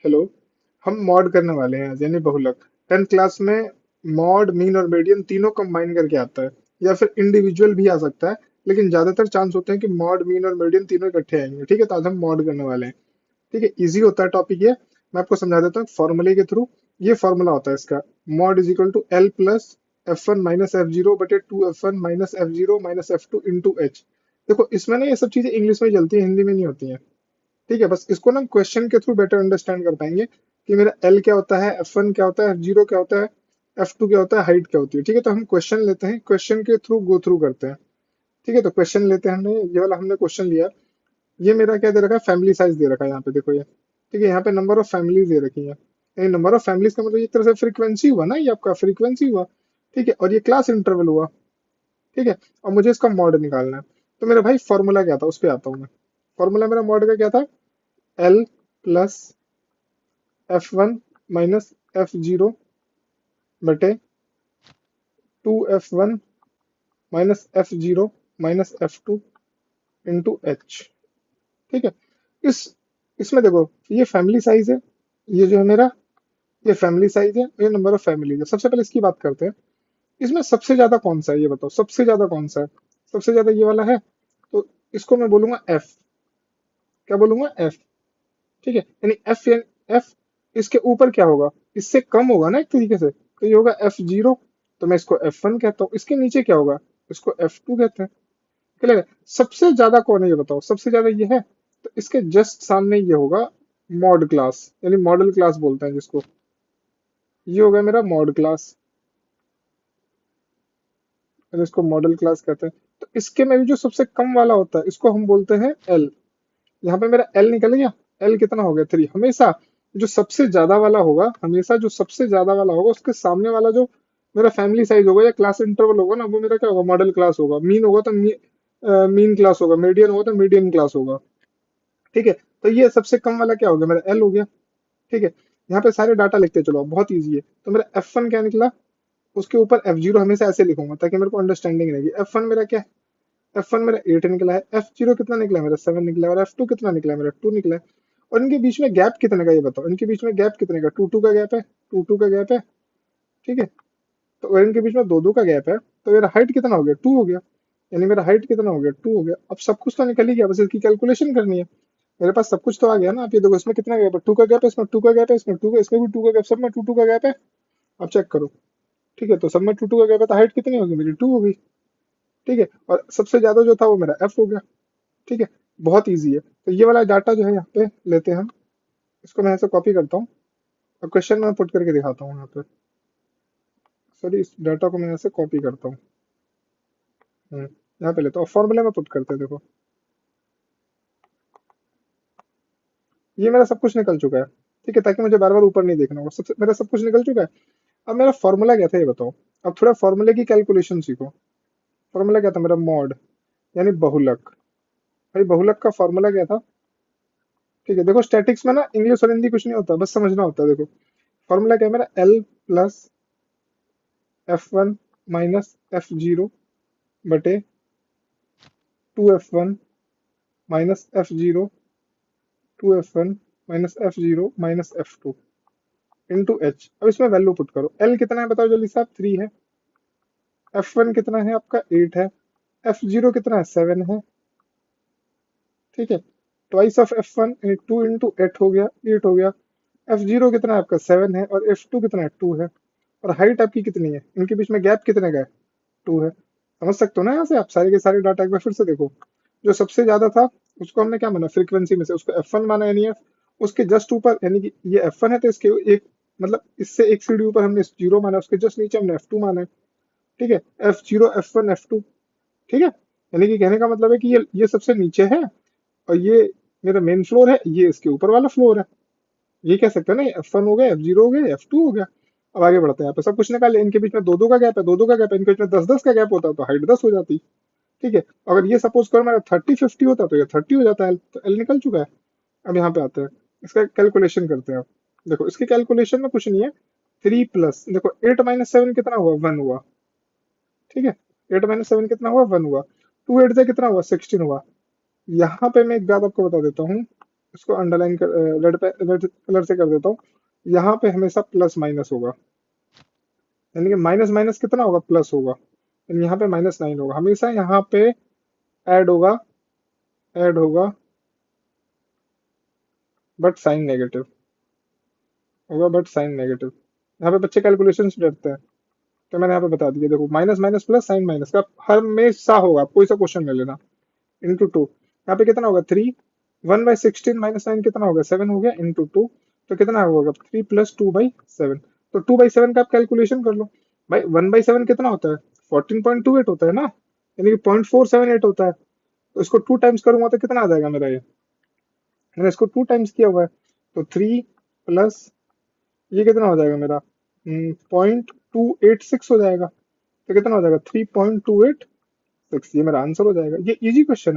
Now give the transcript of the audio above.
Hello. हम mod करने वाले हैं आज, यानी बहुलक। 10th क्लास में मॉड, मीन और मीडियन तीनों कंबाइन करके आता है, या फिर इंडिविजुअल भी आ सकता है। लेकिन ज्यादातर चांस होते हैं कि मॉड, मीन और मीडियन तीनों इकट्ठे आएंगे। ठीक है, तो आज हम मॉड करने वाले हैं। ठीक है, इजी होता है टॉपिक ये। मैं आपको समझा देता हूँ फॉर्मूले के थ्रू। ये फॉर्मूला होता है इसका। Mode is equal to L plus F1 minus F zero बटे 2F1 minus F zero minus F2 into H. देखो, इसमें ना ये सब चीजें इंग्लिश में ही चलती है, हिंदी में नहीं होती हैं। ठीक है, बस इसको ना क्वेश्चन के थ्रू बेटर अंडरस्टैंड कर पाएंगे कि मेरा एल क्या होता है, F1 क्या होता है, एफ जीरो क्या होता है, F2 क्या होता है, हाइट क्या होती है। ठीक है, तो हम क्वेश्चन लेते हैं, क्वेश्चन के थ्रू गो थ्रू करते हैं। ठीक है, तो क्वेश्चन लेते हैं। हमने ये वाला हमने क्वेश्चन लिया। ये मेरा क्या दे रखा है, फैमिली साइज दे रखा है यहाँ पे, देखो ये। ठीक है, यहाँ पे नंबर ऑफ फैमिलीज दे रखी है। ये नंबर ऑफ फैमिलीज का मतलब एक तरह से फ्रीक्वेंसी हुआ ना, ये आपका फ्रीक्वेंसी हुआ। ठीक है, और ये क्लास इंटरवल हुआ। ठीक है, और मुझे इसका मॉड निकालना है। तो मेरा भाई फॉर्मूला क्या था, उस पर आता हूँ मैं। फॉर्मूला मेरा मॉड का क्या था, L plus F1 minus F zero बटे 2F1 minus F zero minus F2 into H. ठीक है, इस इसमें देखो, ये फैमिली साइज है, ये जो है मेरा, ये फैमिली साइज है, ये नंबर ऑफ फैमिली है। सबसे पहले इसकी बात करते हैं। इसमें सबसे ज्यादा कौन सा है, ये बताओ, सबसे ज्यादा कौन सा है। सबसे ज्यादा ये वाला है, तो इसको मैं बोलूंगा एफ। क्या बोलूंगा, एफ। ठीक है, यानी एफ। इसके ऊपर क्या होगा, इससे कम होगा ना एक तरीके से, तो ये होगा एफ जीरो। तो मैं इसको F1 कहता हूँ। इसके नीचे क्या होगा, इसको F2 कहते हैं। क्लियर है। सबसे ज्यादा कौन है ये बताओ, सबसे ज्यादा ये है। तो इसके जस्ट सामने ये होगा मॉड क्लास, यानी मॉडल क्लास बोलते हैं जिसको। ये होगा मेरा मॉड क्लास, और इसको मॉडल क्लास कहते हैं। तो इसके में भी जो सबसे कम वाला होता है, इसको हम बोलते हैं एल। यहाँ पे मेरा एल निकल गया। एल कितना हो गया, 3। हमेशा जो सबसे ज्यादा वाला होगा, हमेशा जो सबसे ज्यादा वाला होगा, उसके सामने वाला जो मेरा फैमिली साइज होगा या क्लास इंटरवल होगा ना, वो मेरा क्या होगा, मॉडल क्लास होगा। मीन होगा तो मीन क्लास होगा, मीडियन होगा तो मीडियन क्लास होगा। ठीक है, तो ये सबसे कम वाला क्या हो गया, मेरा एल हो गया। ठीक है, यहाँ पे सारे डाटा लिखते चलो, बहुत ईजी है। तो मेरा F1 क्या निकला, उसके ऊपर एफ जीरो हमेशा ऐसे लिखूंगा ताकि मेरे को अंडरस्टैंडिंग रहेगी। F1 मेरा क्या है, F1 मेरा 8 निकला है। एफ जीरो कितना निकला है, मेरा 7 निकला है। और F2 कितना निकला है, मेरा 2 निकला है। और इनके बीच में गैप कितने का, ये बताओ, इनके बीच में गैप कितने का, 2 2 का गैप है। 2 2 का गैप है। ठीक है, तो अगर इनके बीच में 2 2 का गैप है, तो मेरा हाइट कितना हो गया, 2 हो गया। यानी मेरा हाइट कितना हो गया, 2 हो गया। अब सब कुछ तो निकल ही गया, बस इसकी कैलकुलेशन करनी है। मेरे पास सब कुछ तो आ गया ना। आप ये देखो, इसमें कितना गैप है, 2 का गैप है, इसमें 2 का गैप है, इसमें 2 का, इसमें भी 2 का गैप, सब में 2 2 का गैप है। अब चेक करो। ठीक है, तो सब में 2 2 का गैप है, तो हाइट कितनी होगी मेरी, 2 होगी। ठीक है, और सबसे ज्यादा जो था वो मेरा एफ हो गया। ठीक है, बहुत ईजी है। तो ये वाला डाटा जो है यहाँ पे लेते हैं हम। इसको मैं ऐसे कॉपी करता हूँ, और क्वेश्चन में पुट करके दिखाता हूँ यहाँ पे। सॉरी, इस डाटा को मैं यहाँ से कॉपी करता हूँ। यहाँ पे लेता हूँ, फॉर्मूले में पुट करते हैं, देखो। ये मेरा सब कुछ निकल चुका है। ठीक है, ताकि मुझे बार बार ऊपर नहीं देखना होगा, सबसे मेरा सब कुछ निकल चुका है। अब मेरा फॉर्मूला क्या था, ये बताओ। अब थोड़ा फॉर्मूले की कैलकुलेशन सीखो। फॉर्मूला क्या था मेरा, मॉड, यानी बहुलक। भाई बहुलक का फॉर्मूला क्या था। ठीक है, देखो स्टैटिक्स में ना इंग्लिश और हिंदी कुछ नहीं होता, बस समझना होता है। देखो फॉर्मूला क्या है मेरा, L plus F1 minus F zero बटे 2F1 minus F zero, 2F1 minus F zero minus F2 into H. अब इसमें वैल्यू पुट करो। एल कितना है बताओ जल्दी साहब, 3 है। F1 कितना है आपका, 8 है। एफ जीरो कितना है, 7 है। ठीक है, ट्वाइस ऑफ F1 यानी 2 इंटू एट हो गया, 8 हो गया। एफ जीरो कितना है आपका, 7 है। और F2 कितना है, 2 है। और हाइट आपकी कितनी है, इनके बीच में गैप कितने का है, 2 है। समझ सकते हो ना, यहाँ से आप सारे के सारे डाटा एक बार फिर से देखो। जो सबसे ज्यादा था, उसको हमने क्या माना, फ्रीक्वेंसी में से उसको F1 माना, यानी एफ। उसके जस्ट ऊपर, यानी कि ये F1 है, तो इसके एक, मतलब इससे एक सीढ़ी ऊपर हमने जीरो माना, उसके जस्ट नीचे हमने F2 माना है। ठीक है, एफ जीरो, F1, F2। ठीक है, यानी कि कहने का मतलब है कि ये सबसे नीचे है, और ये मेरा मेन फ्लोर है, ये इसके ऊपर वाला फ्लोर है। ये कह सकते हैं ना, F1 हो गया, F0 हो गया, F2 हो गया। अब आगे बढ़ते हैं, यहाँ पे सब कुछ निकाल लिया। इनके बीच में 2 2 का गैप है, 2 2 का गैप है, इनके बीच में 10 10 का गैप होता तो हाइट 10 हो जाती। ठीक है, अगर ये सपोज करो मेरा 30 50 होता तो ये 30 हो जाता है। तो एल निकल चुका है। अब यहाँ पे आते हैं, इसका कैलकुलेशन करते हैं। अब देखो, इसके कैलकुलेशन में कुछ नहीं है। 3 प्लस, देखो 8 माइनस 7 कितना हुआ, 1 हुआ। ठीक है, 8 माइनस 7 कितना हुआ, 1 हुआ। 2 8 से कितना हुआ, 16 हुआ। यहाँ पे मैं एक बात आपको बता देता हूँ, इसको अंडरलाइन कर, रेड कलर से कर देता हूँ। यहाँ पे हमेशा प्लस माइनस होगा, यानी कि माइनस माइनस कितना होगा, प्लस होगा। यानी यहाँ पे -9 होगा, हमेशा यहाँ पे ऐड होगा, ऐड होगा, बट साइन नेगेटिव होगा, बट साइन नेगेटिव। यहाँ पे बच्चे कैलकुलेशन से डरते हैं, तो मैंने यहाँ पे बता दिया। देखो minus minus plus sign minus का हमेशा होगा, कोई सा क्वेश्चन ले लेना। इंटू टू, यहाँ पे कितना होगा 3, 1/16 -9 कितना होगा 7 हो गया, इंटू टू, तो कितना होगा 3 + 2/7। तो 2/7 का आप कैलकुलेशन कर लो। भाई 1/7 कितना होता है, 14.28 होता है ना, यानी कि 0.478 होता है। तो इसको 2 टाइम्स करूंगा तो कितना आ जाएगा मेरा ये, मैंने इसको 2 टाइम्स किया हुआ है, तो 3 प्लस ये कितना हो जाएगा मेरा 0.286 हो जाएगा। तो कितना हो जाएगा 3.286, ये मेरा आंसर हो जाएगा। ये इजी क्वेश्चन है।